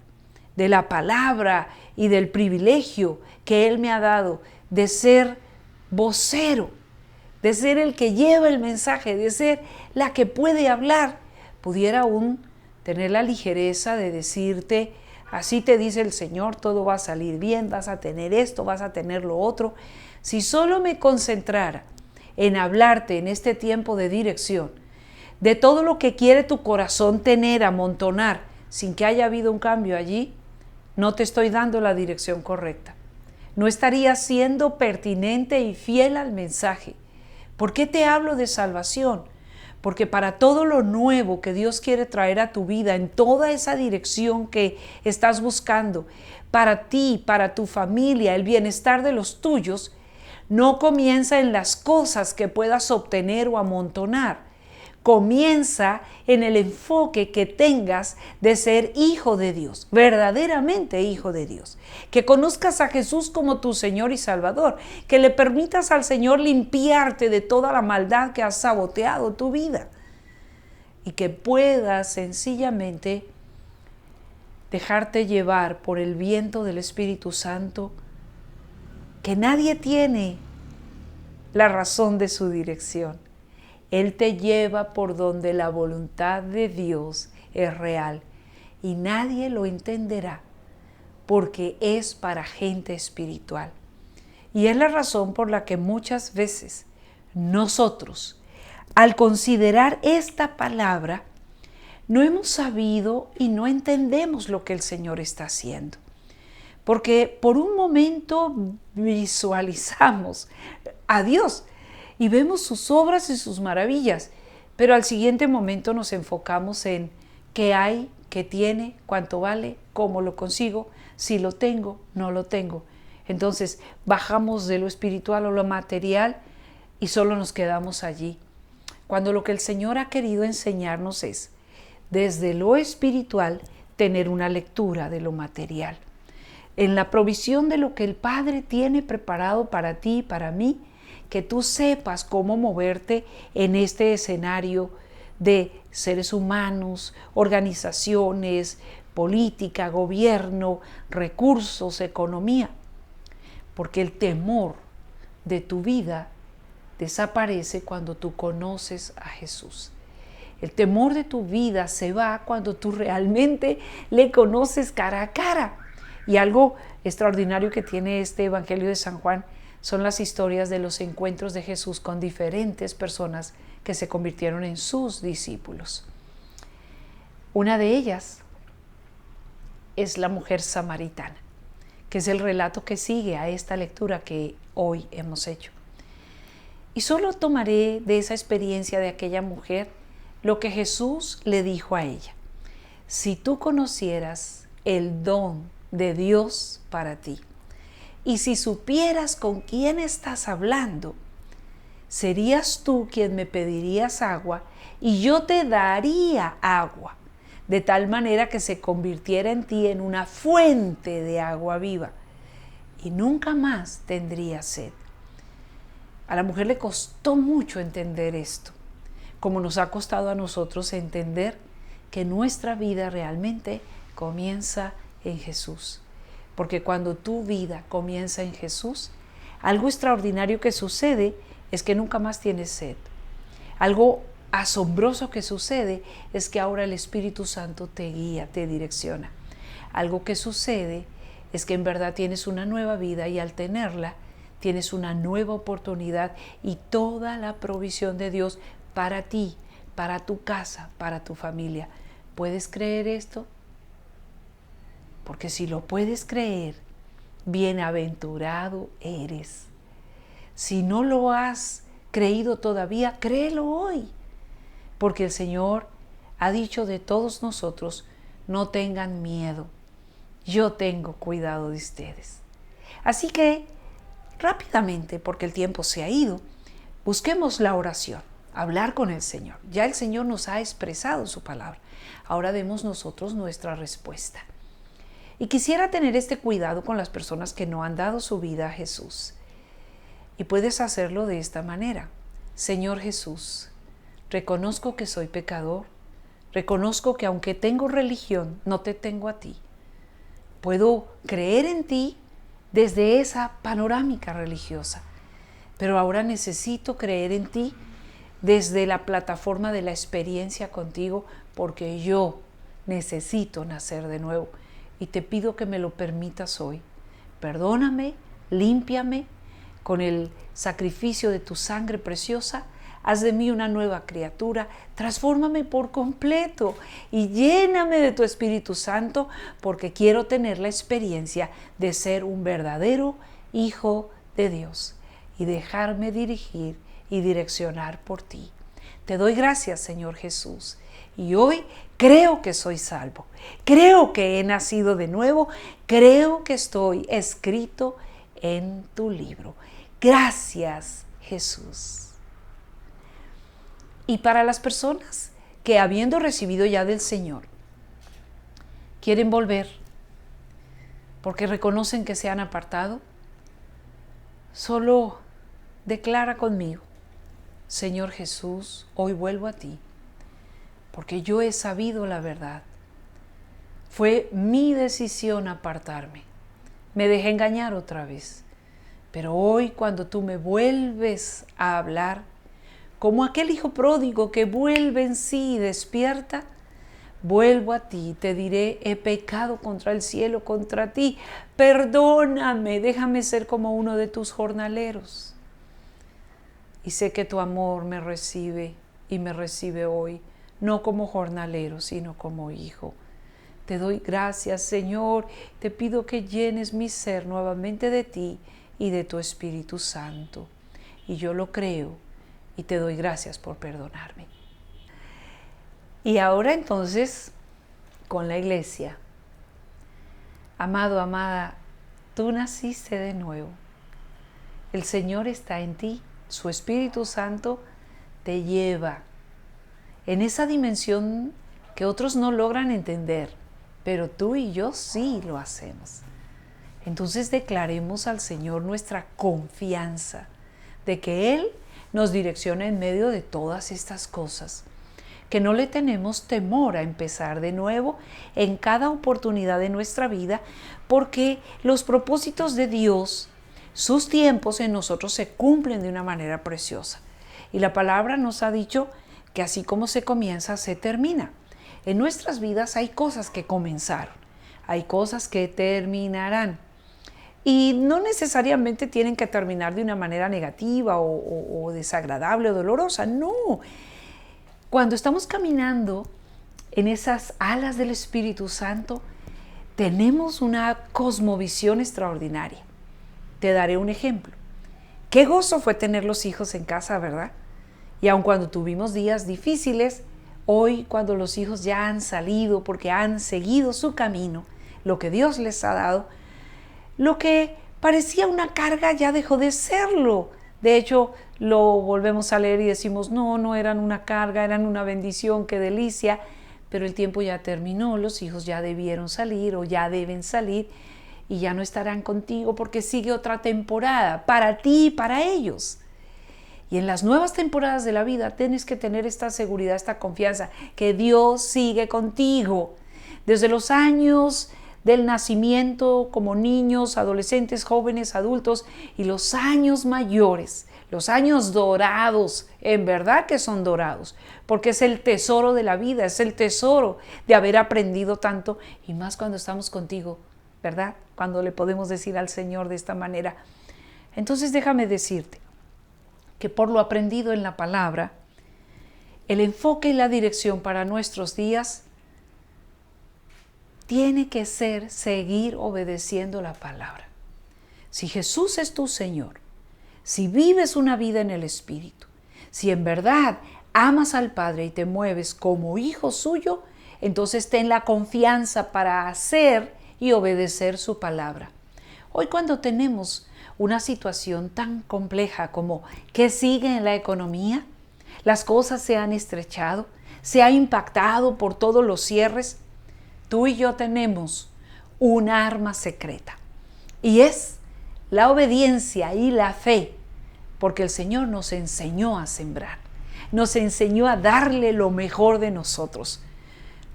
de la palabra y del privilegio que Él me ha dado de ser vocero, de ser el que lleva el mensaje, de ser la que puede hablar, pudiera aún tener la ligereza de decirte, así te dice el Señor, todo va a salir bien, vas a tener esto, vas a tener lo otro. Si solo me concentrara en hablarte en este tiempo de dirección, de todo lo que quiere tu corazón tener, amontonar, sin que haya habido un cambio allí, no te estoy dando la dirección correcta. No estaría siendo pertinente y fiel al mensaje. ¿Por qué te hablo de salvación? Porque para todo lo nuevo que Dios quiere traer a tu vida, en toda esa dirección que estás buscando, para ti, para tu familia, el bienestar de los tuyos, no comienza en las cosas que puedas obtener o amontonar. Comienza en el enfoque que tengas de ser hijo de Dios, verdaderamente hijo de Dios. Que conozcas a Jesús como tu Señor y Salvador, que le permitas al Señor limpiarte de toda la maldad que ha saboteado tu vida y que puedas sencillamente dejarte llevar por el viento del Espíritu Santo, que nadie tiene la razón de su dirección. Él te lleva por donde la voluntad de Dios es real y nadie lo entenderá porque es para gente espiritual. Y es la razón por la que muchas veces nosotros, al considerar esta palabra, no hemos sabido y no entendemos lo que el Señor está haciendo. Porque por un momento visualizamos a Dios y vemos sus obras y sus maravillas, pero al siguiente momento nos enfocamos en qué hay, qué tiene, cuánto vale, cómo lo consigo, si lo tengo, no lo tengo. Entonces bajamos de lo espiritual o lo material y solo nos quedamos allí. Cuando lo que el Señor ha querido enseñarnos es, desde lo espiritual, tener una lectura de lo material. En la provisión de lo que el Padre tiene preparado para ti y para mí, que tú sepas cómo moverte en este escenario de seres humanos, organizaciones, política, gobierno, recursos, economía. Porque el temor de tu vida desaparece cuando tú conoces a Jesús. El temor de tu vida se va cuando tú realmente le conoces cara a cara. Y algo extraordinario que tiene este Evangelio de San Juan son las historias de los encuentros de Jesús con diferentes personas que se convirtieron en sus discípulos. Una de ellas es la mujer samaritana, que es el relato que sigue a esta lectura que hoy hemos hecho. Y solo tomaré de esa experiencia de aquella mujer lo que Jesús le dijo a ella. Si tú conocieras el don de Dios para ti, y si supieras con quién estás hablando, serías tú quien me pedirías agua y yo te daría agua, de tal manera que se convirtiera en ti en una fuente de agua viva y nunca más tendrías sed. A la mujer le costó mucho entender esto, como nos ha costado a nosotros entender que nuestra vida realmente comienza en Jesús. Porque cuando tu vida comienza en Jesús, algo extraordinario que sucede es que nunca más tienes sed. Algo asombroso que sucede es que ahora el Espíritu Santo te guía, te direcciona. Algo que sucede es que en verdad tienes una nueva vida y al tenerla, tienes una nueva oportunidad y toda la provisión de Dios para ti, para tu casa, para tu familia. ¿Puedes creer esto? Porque si lo puedes creer, bienaventurado eres. Si no lo has creído todavía, créelo hoy. Porque el Señor ha dicho de todos nosotros, no tengan miedo, yo tengo cuidado de ustedes. Así que, rápidamente, porque el tiempo se ha ido, busquemos la oración, hablar con el Señor. Ya el Señor nos ha expresado su palabra. Ahora demos nosotros nuestra respuesta. Y quisiera tener este cuidado con las personas que no han dado su vida a Jesús. Y puedes hacerlo de esta manera. Señor Jesús, reconozco que soy pecador. Reconozco que aunque tengo religión, no te tengo a ti. Puedo creer en ti desde esa panorámica religiosa. Pero ahora necesito creer en ti desde la plataforma de la experiencia contigo, porque yo necesito nacer de nuevo. Y te pido que me lo permitas hoy. Perdóname, límpiame con el sacrificio de tu sangre preciosa. Haz de mí una nueva criatura. Transfórmame por completo y lléname de tu Espíritu Santo, porque quiero tener la experiencia de ser un verdadero hijo de Dios y dejarme dirigir y direccionar por ti. Te doy gracias, Señor Jesús. Y hoy creo que soy salvo, creo que he nacido de nuevo, creo que estoy escrito en tu libro. Gracias, Jesús. Y para las personas que habiendo recibido ya del Señor, quieren volver porque reconocen que se han apartado, solo declara conmigo, Señor Jesús, hoy vuelvo a ti. Porque yo he sabido la verdad. Fue mi decisión apartarme. Me dejé engañar otra vez. Pero hoy, cuando tú me vuelves a hablar, como aquel hijo pródigo que vuelve en sí y despierta, vuelvo a ti, te diré, he pecado contra el cielo, contra ti. Perdóname, déjame ser como uno de tus jornaleros. Y sé que tu amor me recibe y me recibe hoy. No como jornalero, sino como hijo. Te doy gracias, Señor. Te pido que llenes mi ser nuevamente de ti y de tu Espíritu Santo. Y yo lo creo y te doy gracias por perdonarme. Y ahora entonces, con la iglesia. Amado, amada, tú naciste de nuevo. El Señor está en ti. Su Espíritu Santo te lleva en esa dimensión que otros no logran entender, pero tú y yo sí lo hacemos. Entonces declaremos al Señor nuestra confianza de que Él nos direcciona en medio de todas estas cosas, que no le tenemos temor a empezar de nuevo en cada oportunidad de nuestra vida, porque los propósitos de Dios, sus tiempos en nosotros se cumplen de una manera preciosa. Y la palabra nos ha dicho que así como se comienza, se termina. En nuestras vidas hay cosas que comenzaron, hay cosas que terminarán. Y no necesariamente tienen que terminar de una manera negativa o desagradable o dolorosa, no. Cuando estamos caminando en esas alas del Espíritu Santo, tenemos una cosmovisión extraordinaria. Te daré un ejemplo. Qué gozo fue tener los hijos en casa, ¿verdad? Y aun cuando tuvimos días difíciles, hoy cuando los hijos ya han salido porque han seguido su camino, lo que Dios les ha dado, lo que parecía una carga ya dejó de serlo. De hecho, lo volvemos a leer y decimos, no eran una carga, eran una bendición, qué delicia. Pero el tiempo ya terminó, los hijos ya debieron salir o ya deben salir y ya no estarán contigo porque sigue otra temporada para ti y para ellos. Y en las nuevas temporadas de la vida tienes que tener esta seguridad, esta confianza, que Dios sigue contigo. Desde los años del nacimiento como niños, adolescentes, jóvenes, adultos y los años mayores, los años dorados, en verdad que son dorados, porque es el tesoro de la vida, es el tesoro de haber aprendido tanto y más cuando estamos contigo, ¿verdad? Cuando le podemos decir al Señor de esta manera. Entonces déjame decirte que por lo aprendido en la palabra, el enfoque y la dirección para nuestros días tiene que ser seguir obedeciendo la palabra. Si Jesús es tu Señor, si vives una vida en el Espíritu, si en verdad amas al Padre y te mueves como hijo suyo, entonces ten la confianza para hacer y obedecer su palabra. Hoy cuando tenemos una situación tan compleja como ¿qué sigue en la economía? Las cosas se han estrechado, se ha impactado por todos los cierres. Tú y yo tenemos un arma secreta y es la obediencia y la fe, porque el Señor nos enseñó a sembrar, nos enseñó a darle lo mejor de nosotros.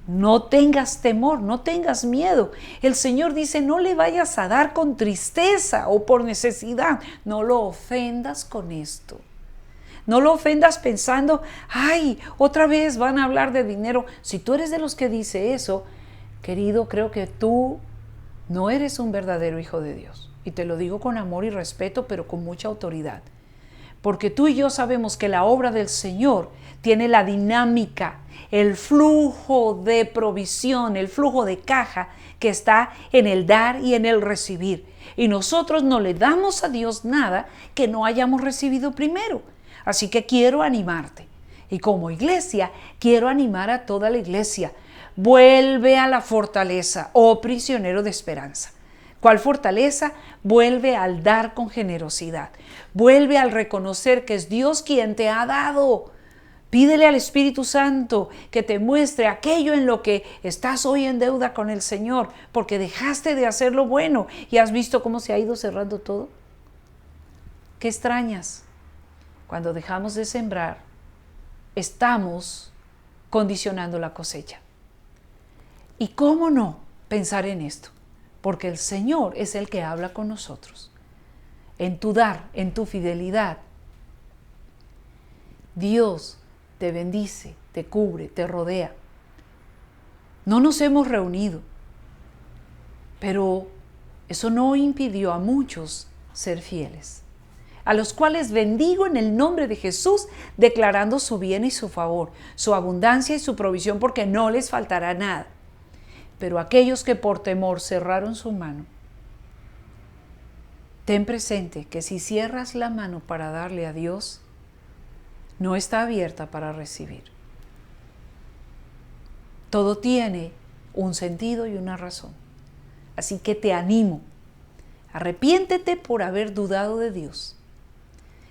No tengas temor, no tengas miedo. El Señor dice, no le vayas a dar con tristeza o por necesidad. No lo ofendas con esto. No lo ofendas pensando, ay, otra vez van a hablar de dinero. Si tú eres de los que dice eso, querido, creo que tú no eres un verdadero hijo de Dios. Y te lo digo con amor y respeto, pero con mucha autoridad. Porque tú y yo sabemos que la obra del Señor tiene la dinámica, el flujo de provisión, el flujo de caja que está en el dar y en el recibir. Y nosotros no le damos a Dios nada que no hayamos recibido primero. Así que quiero animarte. Y como iglesia, quiero animar a toda la iglesia. Vuelve a la fortaleza, oh prisionero de esperanza. ¿Cuál fortaleza? Vuelve al dar con generosidad. Vuelve al reconocer que es Dios quien te ha dado. Pídele al Espíritu Santo que te muestre aquello en lo que estás hoy en deuda con el Señor, porque dejaste de hacer lo bueno y has visto cómo se ha ido cerrando todo. ¿Qué extrañas? Cuando dejamos de sembrar, estamos condicionando la cosecha. ¿Y cómo no pensar en esto? Porque el Señor es el que habla con nosotros. En tu dar, en tu fidelidad, Dios te bendice, te cubre, te rodea. No nos hemos reunido, pero eso no impidió a muchos ser fieles, a los cuales bendigo en el nombre de Jesús, declarando su bien y su favor, su abundancia y su provisión, porque no les faltará nada. Pero aquellos que por temor cerraron su mano, ten presente que si cierras la mano para darle a Dios, no está abierta para recibir. Todo tiene un sentido y una razón. Así que te animo, arrepiéntete por haber dudado de Dios.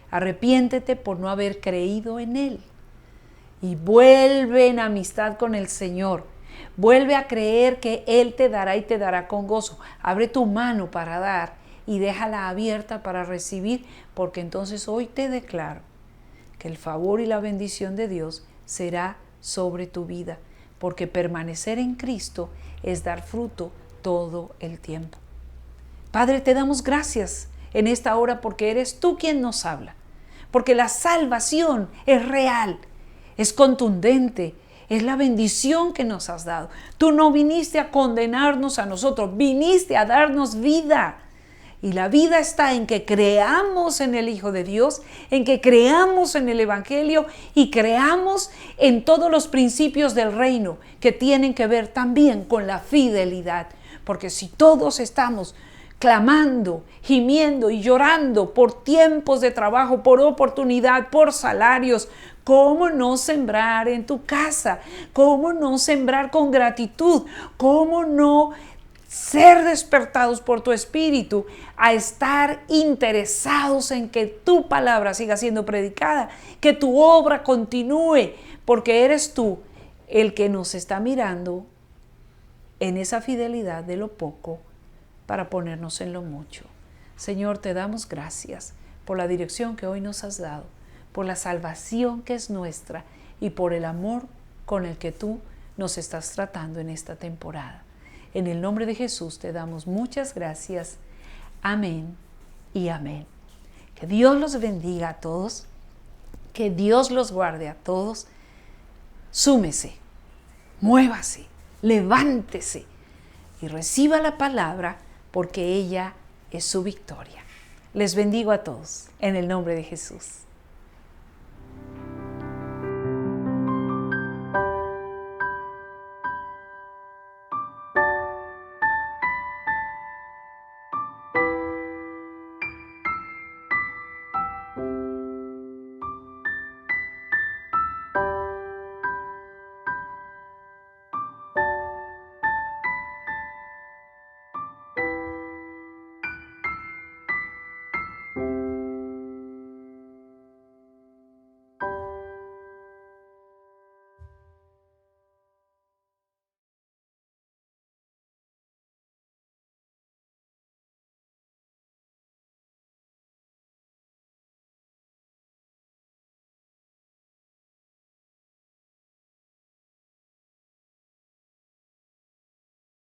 Arrepiéntete por no haber creído en Él. Y vuelve en amistad con el Señor. Vuelve a creer que Él te dará y te dará con gozo. Abre tu mano para dar y déjala abierta para recibir, porque entonces hoy te declaro que el favor y la bendición de Dios será sobre tu vida, porque permanecer en Cristo es dar fruto todo el tiempo. Padre, te damos gracias en esta hora porque eres tú quien nos habla, porque la salvación es real, es contundente, es la bendición que nos has dado. Tú no viniste a condenarnos a nosotros, viniste a darnos vida. Y la vida está en que creamos en el Hijo de Dios, en que creamos en el Evangelio y creamos en todos los principios del reino que tienen que ver también con la fidelidad. Porque si todos estamos clamando, gimiendo y llorando por tiempos de trabajo, por oportunidad, por salarios, ¿cómo no sembrar en tu casa? ¿Cómo no sembrar con gratitud? ¿Cómo no ser despertados por tu espíritu a estar interesados en que tu palabra siga siendo predicada, que tu obra continúe, porque eres tú el que nos está mirando en esa fidelidad de lo poco para ponernos en lo mucho? Señor, te damos gracias por la dirección que hoy nos has dado, por la salvación que es nuestra y por el amor con el que tú nos estás tratando en esta temporada. En el nombre de Jesús te damos muchas gracias. Amén y amén. Que Dios los bendiga a todos. Que Dios los guarde a todos. Súmese, muévase, levántese y reciba la palabra porque ella es su victoria. Les bendigo a todos en el nombre de Jesús.